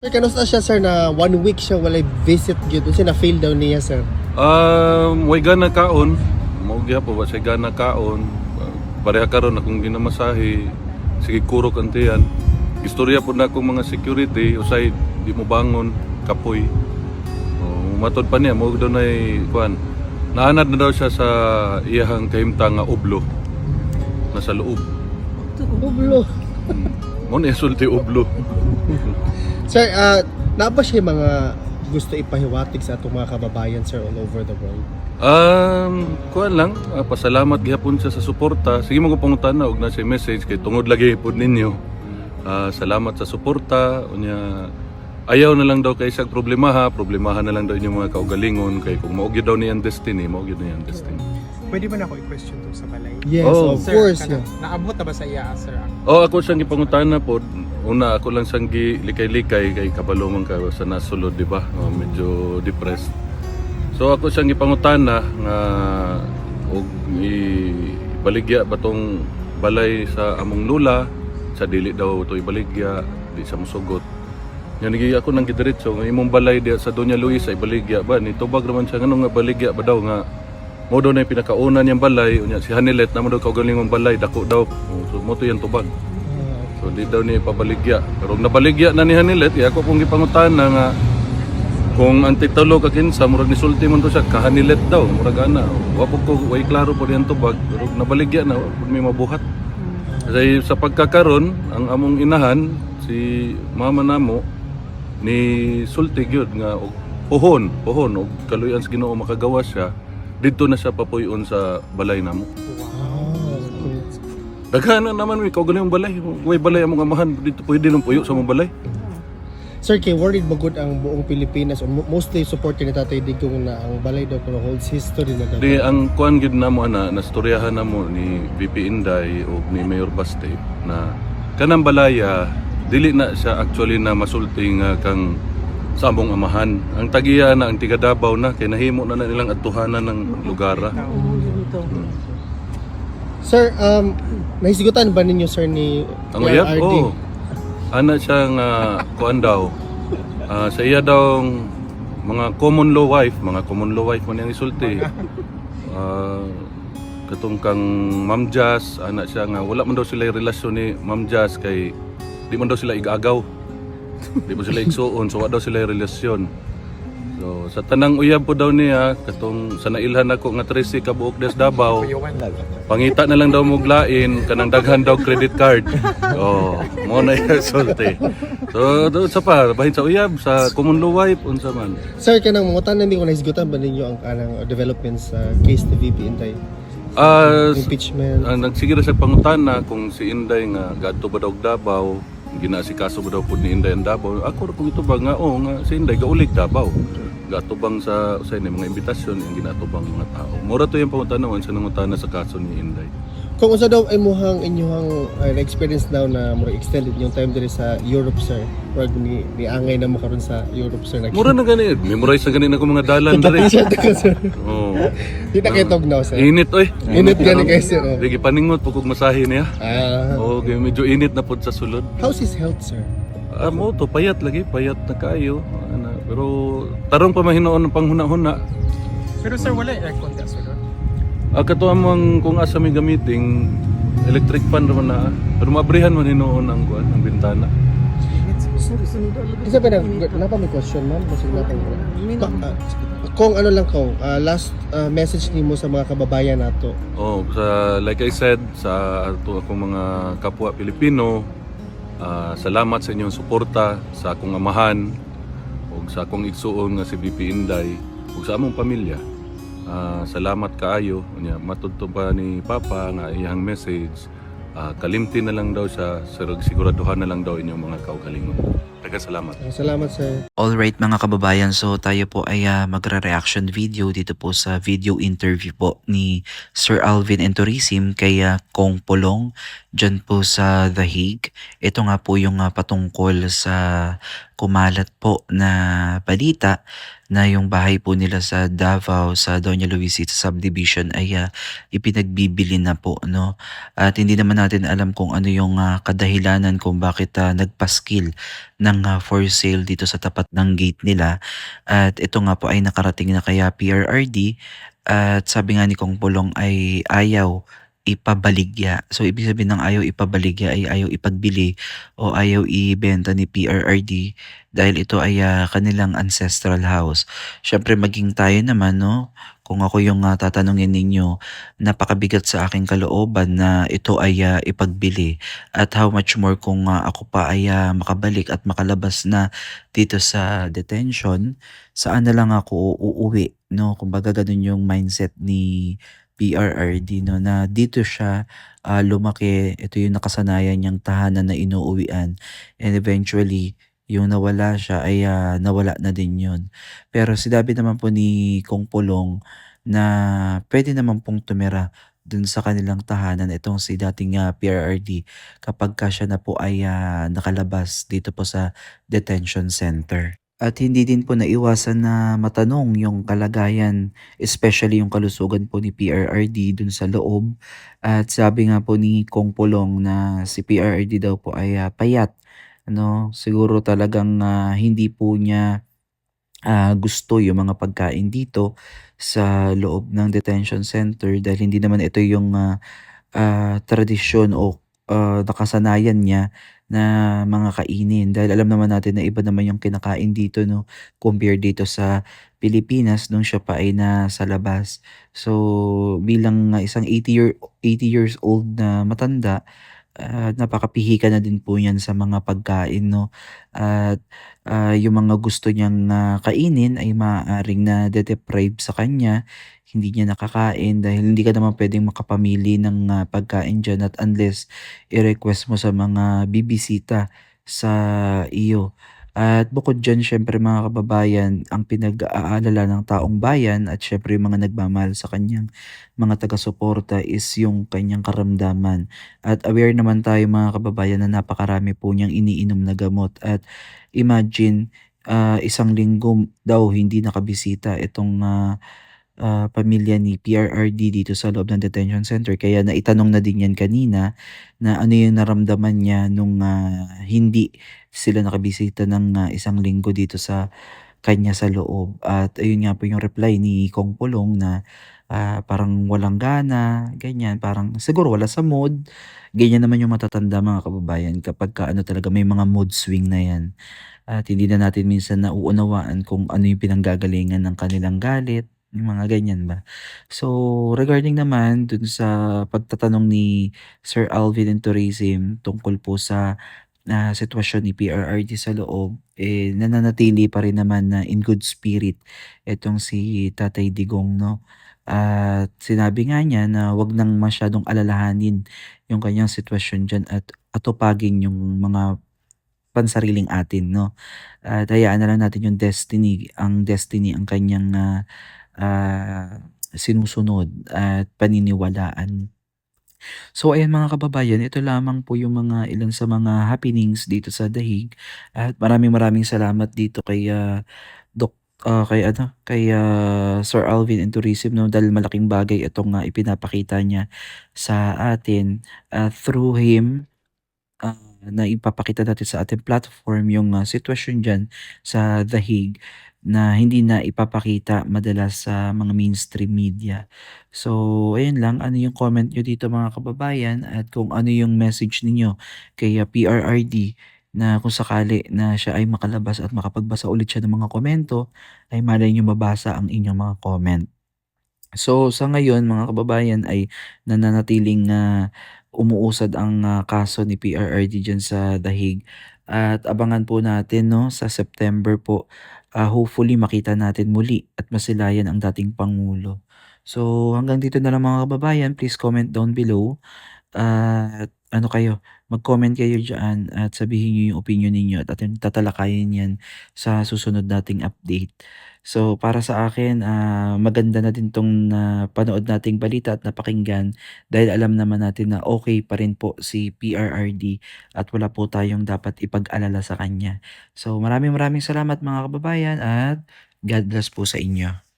Sir, kanusta siya sir na 1 week siya walay visit gyud kasi na fail daw niya sir. Way gana kaon. Mao gyud po ba say gana kaon. Pareha karon akong ginamasahe. Sige kurok antiyan. Istorya po na akong mga security usay di mo bangon kapoy. Matod pa niya mo daw nay kuan. Naanad na daw siya sa iyahang kahimtang nga ublo. Nasa loob. Ublo. Mo ni sulti ublo. Sir, napa siya mga gusto ipahiwatig sa atong mga kababayan sir all over the world? Kuan lang, pasalamat gihapon siya sa suporta. Sige mo ko pangutana og na siya message kay tungod lagi pod ninyo. Salamat sa suporta. Unya ayaw na lang daw kay siya problemahan na lang daw inyong mga kaugalingon kay kung mao gyud daw ni ang destiny, mao gyud ni ang destiny. Pwede ba na ako i-question to sa balay? Yes, Oh. of course. Yeah. Naabot na ba sa iya, sir? Ako siyang gipangutana pod. Una ako lang siyang gilikay-likay kay kabalo man ka sa nasulod, di ba? Medyo depressed. So ako siyang gipangutana nga og ibaligya ba tong balay sa among lula sa dili daw to ibaligya, di sa musugot. Yan ako nang gidiretso nga imong balay diya sa Doña Luisa ibaligya ba ni tubag naman siya nganong nga baligya ba daw nga mo daw na yung pinakauna niyang balay unya si Hanilet na mo daw kaugalingong balay dako daw. So mo to yan tubag. So di daw niya ipabaligya. Pero nabaligya na ni Hanilet, ako pong gipangutana nga kung ang titulo ka kinsa murag nisulti man to siya ka Hanilet daw murag ana. Wa po ko way klaro po diyan tubag pero nabaligya na pud may mabuhat. Kasi sa pagkakaron ang among inahan si mama namo ni sulti gyud nga og pohon og kaluyan sa Ginoo makagawa siya dito na siya papuyon sa balay namo. Daghanan naman may kaugaling balay. Way balay among amahan dito pwede nang puyo sa mong balay. Sir, kay worried magud ang buong Pilipinas o mostly supported ni Tatay Digong na ang balay daw pero holds history na daw. Di ang kuan gid namo ana nastoryahan namo ni VP Inday o ni Mayor Baste na kanang balaya dili na siya actually na masulti nga kang sa among amahan. Ang tagiya na ang tiga Davao na kay nahimo na nilang adtuhanan ng lugara. Sir, nahisigutan ba ninyo sir ni Ang uyab? RD? Ana siya nga kuan daw. Sa iya daw mga common law wife man yang isulti. Katong kang Ma'am Jazz, ana siya nga wala man daw sila relasyon ni Ma'am Jazz kay di man daw sila igagaw. Di mo sila igsuon, so wala daw sila relasyon. So sa tanang uyab po daw niya katong sa nailhan ako nga 13 ka buok des Davao. Pangita na lang daw muglain kanang daghan daw credit card. Mo na sulti. So doon sa pa bahin sa uyab sa common law wife unsa man. Sir, kanang mga tanan ko nahisigutan ba ninyo ang kanang developments sa case ni VP Inday? Impeachment. Nagsiguro sa pangutana kung si Inday nga gadto ba daw Davao, ginasikaso ba daw pud ni Inday ang Davao. Ako ra kung ito ba nga nga si Inday gaulig Davao. Gatubang sa ni mga imbitasyon yung ginatubang mga tao. Mura to yung pangutana sa nangutana sa kaso ni Inday. Kung unsa daw ay muhang inyong na-experience daw na more extended yung time diri sa Europe sir. Wag ni angay na mo karon sa Europe sir. Mura na gani, memorize na gani na ko mga dalan diri. Sir. Oh. Di na kay tugnaw sir. Init oy. Init gani kay sir. Oh. Digi paningot pugog masahe niya. Okay. Medyo init na pud sa sulod. How's his health sir? Mo to payat na kayo. Pero tarong pa mahinoon ng panghuna-huna. Pero sir, wala aircon ka, sir? Kato amang kung asa may gamiting electric fan naman na. Pero mabrihan man hinoon ang kuan ang bintana. Isa pa na pa may question ma'am, kasi na kung ano lang ko, last message nimo sa mga kababayan nato. Like I said sa akong mga kapwa Pilipino, salamat sa inyong suporta sa akong amahan ug sa akong igsuon nga si VP Inday ug sa among pamilya. Salamat kaayo unya matudto pa ni Papa nga iyang message. Kalimti na lang daw siya, siguraduhan na lang daw inyong mga kaugalingon. Salamat. Salamat sir. Alright mga kababayan, so tayo po ay magre-reaction video dito po sa video interview po ni Sir Alvin Enturisim kay Kong Polong dyan po sa The Hague. Ito nga po yung patungkol sa kumalat po na balita na yung bahay po nila sa Davao, sa Doña Luisita Subdivision ay ipinagbibili na po, no? At hindi naman natin alam kung ano yung kadahilanan kung bakit nagpaskil ng for sale dito sa tapat ng gate nila. At ito nga po ay nakarating na kaya PRRD at sabi nga ni Kong Pulong ay ayaw ipabaligya. So ibig sabihin ng ayaw ipabaligya ay ayaw ipagbili o ayaw ibenta ni PRRD dahil ito ay kanilang ancestral house. Syempre maging tayo naman, no? Kung ako yung tatanungin ninyo, napakabigat sa aking kalooban na ito ay ipagbili. At how much more kung ako pa ay makabalik at makalabas na dito sa detention, saan na lang ako uuwi, no? Kumbaga ganun yung mindset ni PRRD, no, na dito siya lumaki, ito yung nakasanayan niyang tahanan na inuuwian and eventually yung nawala siya ay nawala na din yun. Pero sinabi naman po ni Kong Pulong na pwede naman pong tumira dun sa kanilang tahanan itong si dating PRRD kapag ka siya na po ay nakalabas dito po sa detention center. At hindi din po naiwasan na matanong yung kalagayan, especially yung kalusugan po ni PRRD dun sa loob. At sabi nga po ni Kong Pulong na si PRRD daw po ay payat. Ano, siguro talagang hindi po niya gusto yung mga pagkain dito sa loob ng detention center dahil hindi naman ito yung tradisyon o nakasanayan niya na mga kainin. Dahil alam naman natin na iba naman yung kinakain dito, no, compare dito sa Pilipinas nung siya pa ay nasa labas. So bilang isang 80 years old na matanda, napakapihika na din po niyan sa mga pagkain, no? At yung mga gusto niyang kainin ay maaaring nade-deprive sa kanya, hindi niya nakakain dahil hindi ka naman pwedeng makapamili ng pagkain diyan at unless i-request mo sa mga bibisita sa iyo. At bukod diyan siyempre mga kababayan, ang pinag-aalala ng taong bayan at siyempre yung mga nagmamahal sa kanyang mga taga-suporta is yung kanyang karamdaman. At aware naman tayo mga kababayan na napakarami po niyang iniinom na gamot at imagine, isang linggo daw hindi nakabisita itong pamilya ni PRRD dito sa loob ng detention center. Kaya naitanong na din yan kanina na ano yung naramdaman niya nung hindi sila nakabisita ng isang linggo dito sa kanya sa loob. At ayun nga po yung reply ni Kong Pulong na parang walang gana, ganyan. Parang siguro wala sa mood. Ganyan naman yung matatanda mga kababayan kapag ka, ano talaga may mga mood swing na yan. At hindi na natin minsan nauunawaan kung ano yung pinanggagalingan ng kanilang galit, yung mga ganyan ba. So, regarding naman dun sa pagtatanong ni Sir Alvin and Tourism tungkol po sa sitwasyon ni PRRD sa loob, eh, nananatili pa rin naman na in good spirit etong si Tatay Digong, no? At sinabi nga niya na wag nang masyadong alalahanin yung kanyang sitwasyon dyan at atupagin yung mga pansariling atin, no? At hayaan na lang natin yung destiny ang kanyang sinusunod at paniniwalaan. So ayan mga kababayan, ito lamang po yung mga ilan sa mga happenings dito sa Dahig at maraming maraming salamat dito kay kay Sir Alvin and Tourism, no, dahil malaking bagay itong ipinapakita niya sa atin through him. Na ipapakita natin sa ating platform yung sitwasyon diyan sa The Hague na hindi na ipapakita madalas sa mga mainstream media. So, ayun lang. Ano yung comment nyo dito mga kababayan at kung ano yung message ninyo kay PRRD na kung sakali na siya ay makalabas at makapagbasa ulit siya ng mga komento, ay malay nyo mabasa ang inyong mga comment. So, sa ngayon mga kababayan ay nananatiling umuusad ang kaso ni PRRD diyan sa Dahig at abangan po natin, 'no, sa September po, hopefully makita natin muli at masilayan ang dating pangulo. So, hanggang dito na lang mga kababayan, please comment down below at ano kayo, mag-comment kayo diyan at sabihin niyo yung opinion ninyo at atin tatalakayin 'yan sa susunod nating update. So, para sa akin, maganda na din 'tong napanood nating balita at napakinggan dahil alam naman natin na okay pa rin po si PRRD at wala po tayong dapat ipag-alala sa kanya. So, maraming maraming salamat mga kababayan at God bless po sa inyo.